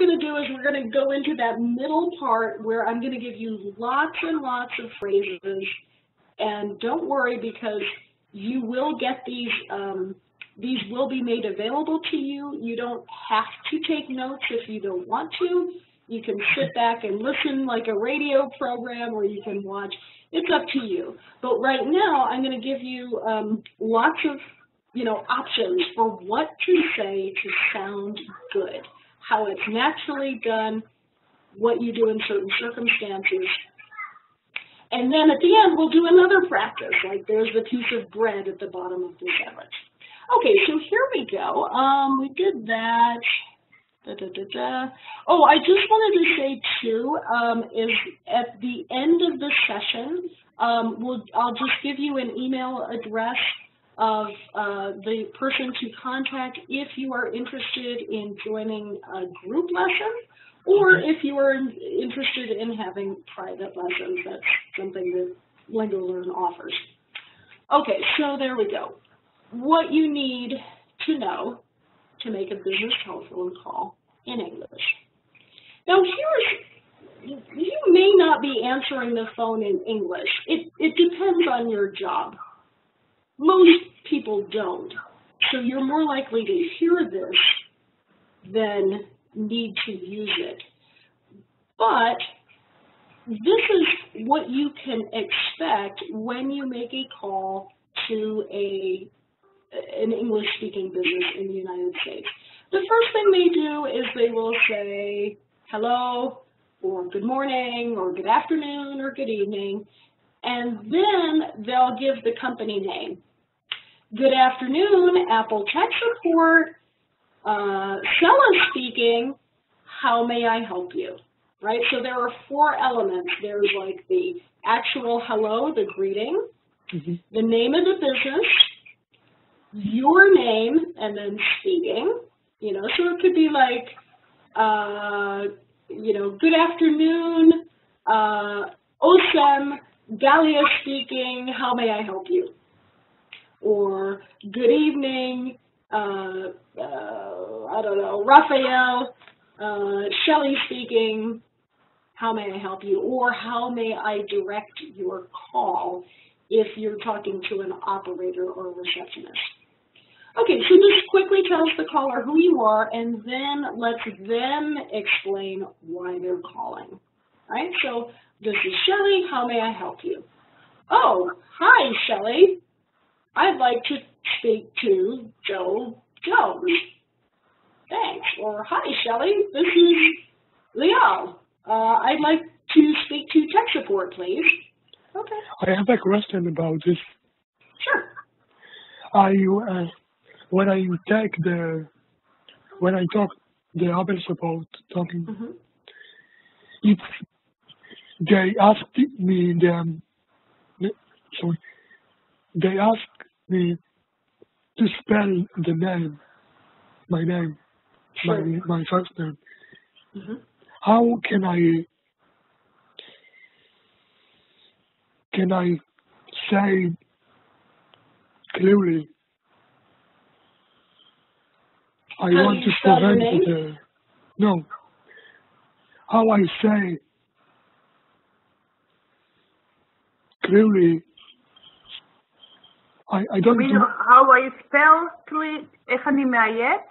going to do is we're going to go into that middle part where I'm going to give you lots and lots of phrases. And don't worry, because you will get these will be made available to you. You don't have to take notes if you don't want to. You can sit back and listen like a radio program, or you can watch. It's up to you. But right now, I'm going to give you lots of, options for what to say to sound good, how it's naturally done, what you do in certain circumstances. And then at the end, we'll do another practice, like there's the piece of bread at the bottom of the sandwich. Okay, so here we go. We did that. Oh, I just wanted to say, too, is at the end of the session, I'll just give you an email address of the person to contact if you are interested in joining a group lesson, or if you are interested in having private lessons. That's something that Lingolern offers. Okay, so there we go. What you need to know to make a business telephone call in English. Now, you may not be answering the phone in English. It depends on your job. Most people don't. So you're more likely to hear this than need to use it. But this is what you can expect when you make a call to an English-speaking business in the United States. The first thing they do is they will say hello, or good morning, or good afternoon, or good evening, and then they'll give the company name. Good afternoon, Apple Tech Support, Stella speaking, how may I help you? Right, so there are 4 elements. There's like the actual hello, the greeting, the name of the business, your name, and then speaking, so it could be like, good afternoon, Osem, Galia speaking, how may I help you? Or good evening, I don't know, Raphael, Shelley speaking, how may I help you? Or how may I direct your call if you're talking to an operator or a receptionist? Okay, so this quickly tells the caller who you are, and then lets them explain why they're calling. All right, so this is Shelley, how may I help you? Oh, hi, Shelley. I'd like to speak to Joe Jones. Thanks. Or, hi, Shelley, this is Lial. I'd like to speak to tech support, please. Okay. I have a question about this. Sure. When I talk the others about talking, it's they asked me they asked me to spell the name, my name, sure. my first name. How can I say clearly? I How want do to you spell your prevent name? no. How I say clearly. I don't mean how I spell clearly? איך אני מאיית?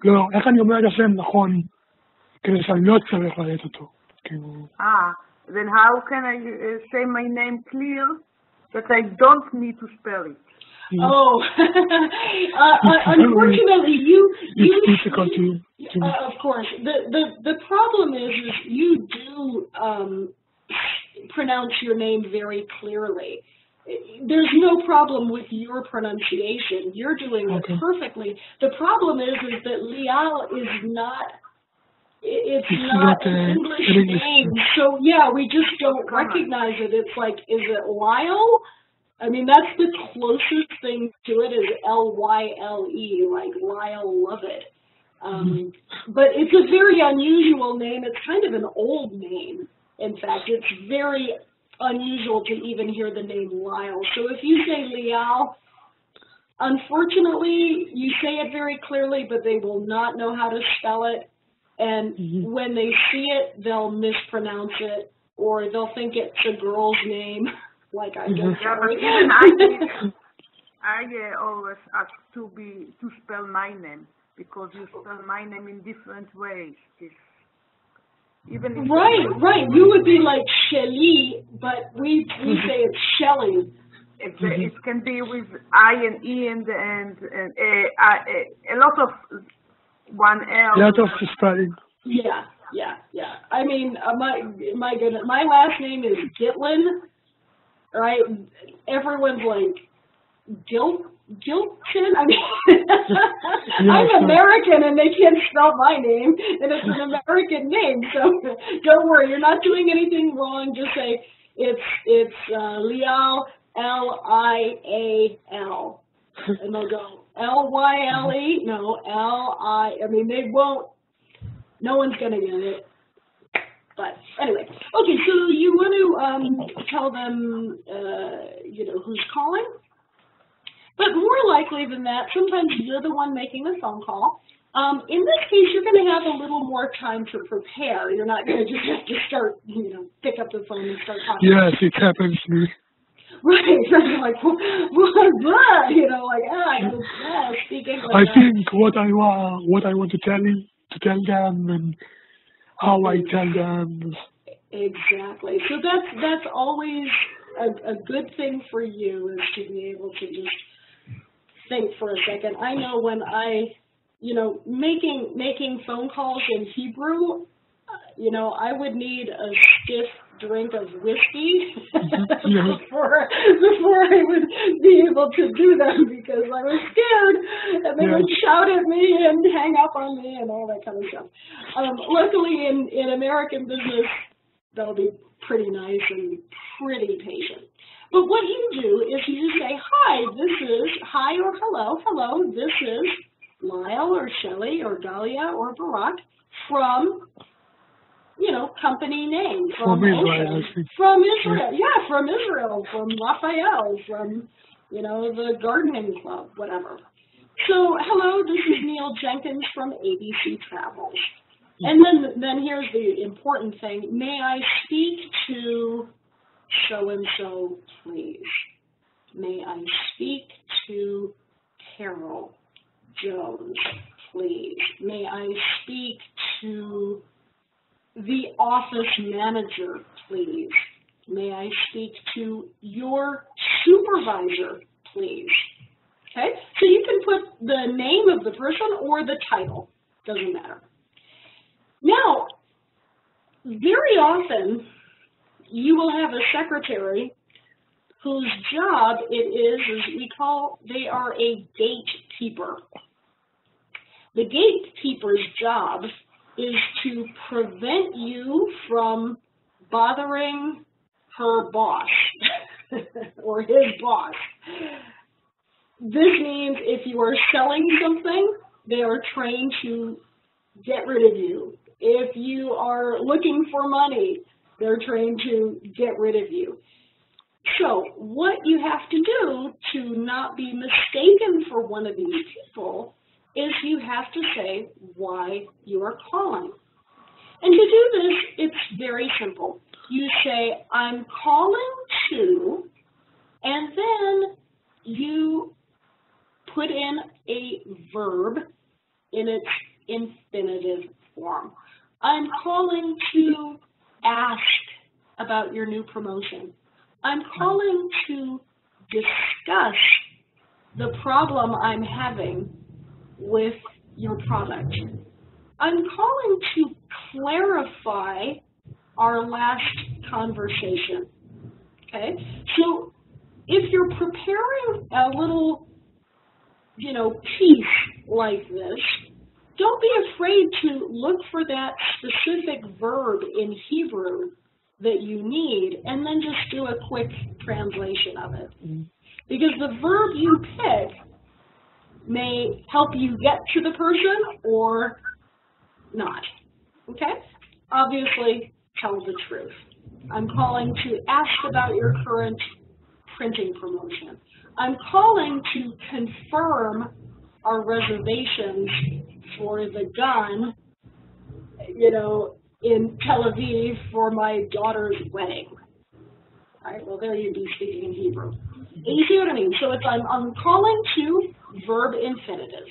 לא, איך אני אומר את השם נכון, כדי שאני לא צריך לאיית אותו. Then how can I say my name clear that I don't need to spell it? Oh, unfortunately, it's difficult to of course. The problem is you do pronounce your name very clearly. There's no problem with your pronunciation. You're doing it perfectly. The problem is that Lial is not. It's not an English name. So yeah, we just don't recognize it. It's like, is it Lyle? I mean, that's the closest thing to it is L-Y-L-E, like Lyle Lovett. But it's a very unusual name. It's kind of an old name. In fact, it's very unusual to even hear the name Lyle. So if you say Lial, unfortunately, you say it very clearly, but they will not know how to spell it. And when they see it, they'll mispronounce it, or they'll think it's a girl's name, like I did. Yeah, but even I always ask to spell my name, because you spell my name in different ways. Even if right. You would be like Shelly, but we say it's Shelly. It can be with I and E and a lot of one L. A lot of spelling. Yeah. I mean, my goodness, my last name is Gitlin, right? Everyone's like, Gilton? I mean, I'm American and they can't spell my name, and it's an American name, so don't worry, you're not doing anything wrong. Just say it's Lial, Lial, and they'll go Lyle. No, Li. I mean, they won't. No one's gonna get it. But anyway, okay. So you want to tell them, who's calling. But more likely than that, sometimes you're the one making the phone call. In this case, you're going to have a little more time to prepare. You're not going to just have to start, pick up the phone and start talking. Yes, it happens to me. Right. You're like, speaking. I think what I want to tell them and how I tell them. Exactly. So that's always a good thing for you, is to be able to just think for a second. I know when making phone calls in Hebrew, I would need a stiff drink of whiskey before I would be able to do them, because I was scared and they would shout at me and hang up on me and all that kind of stuff. Luckily in American business, they'll be pretty nice and pretty patient. But what you do is you say, hi or hello, this is Lyle or Shelley or Dahlia or Barak from, company name. From Israel. From Israel, from Raphael, from, the gardening club, whatever. So, hello, this is Neil Jenkins from ABC Travels. And then here's the important thing. May I speak to so-and-so, please? May I speak to Carol Jones, please? May I speak to the office manager, please? May I speak to your supervisor, please? Okay? So you can put the name of the person or the title. Doesn't matter. Now, very often, you will have a secretary whose job they are a gatekeeper. The gatekeeper's job is to prevent you from bothering her boss or his boss. This means if you are selling something, they are trained to get rid of you. If you are looking for money, they're trained to get rid of you. So what you have to do to not be mistaken for one of these people is you have to say why you are calling. And to do this, it's very simple. You say, I'm calling to, and then you put in a verb in its infinitive form. I'm calling to ask about your new promotion. I'm calling to discuss the problem I'm having with your product. I'm calling to clarify our last conversation. Okay? So if you're preparing a little, piece like this, don't be afraid to look for that specific verb in Hebrew that you need, and then just do a quick translation of it. Because the verb you pick may help you get to the person or not. Okay? Obviously, tell the truth. I'm calling to ask about your current printing promotion. I'm calling to confirm our reservations for the gun in Tel Aviv for my daughter's wedding. All right, well, there you'd be speaking in Hebrew. You see what I mean? So it's I'm calling to verb infinitive.